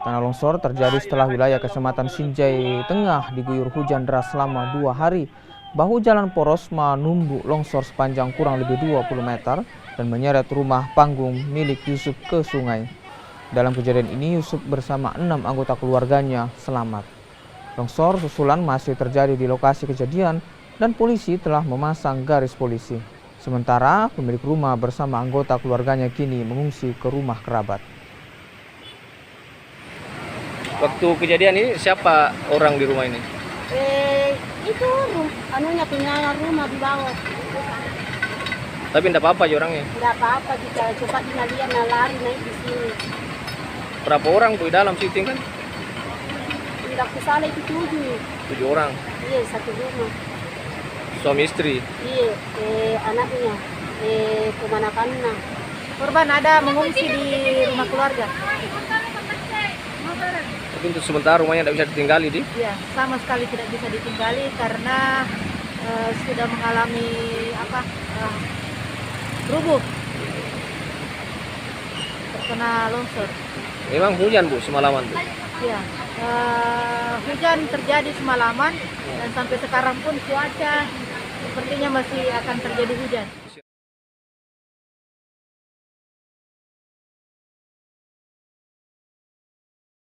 Tanah longsor terjadi setelah wilayah Kecamatan Sinjai Tengah diguyur hujan deras selama 2 hari. Bahu jalan poros menumbuk longsor sepanjang kurang lebih 20 meter dan menyeret rumah panggung milik Yusuf ke sungai. Dalam kejadian ini, Yusuf bersama 6 anggota keluarganya selamat. Longsor susulan masih terjadi di lokasi kejadian dan polisi telah memasang garis polisi. Sementara pemilik rumah bersama anggota keluarganya kini mengungsi ke rumah kerabat. Waktu kejadian ini siapa orang di rumah ini? Itu punya rumah di bawah. Tapi enggak apa-apa ya orangnya? Enggak apa-apa, kita cepat dia lari naik di sini. Berapa orang Bu di dalam syuting kan? Tidak salah itu 7 orang. Iya, satu rumah. Suami istri? Iya, anaknya, kemana-mana. Korban ada mengungsi di rumah keluarga. Tapi untuk sementara rumahnya tidak bisa ditinggali di? Ya, sama sekali tidak bisa ditinggali karena sudah mengalami rubuh, terkena longsor. Memang hujan Bu semalaman Bu? Ya, hujan terjadi semalaman dan sampai sekarang pun cuaca sepertinya masih akan terjadi hujan.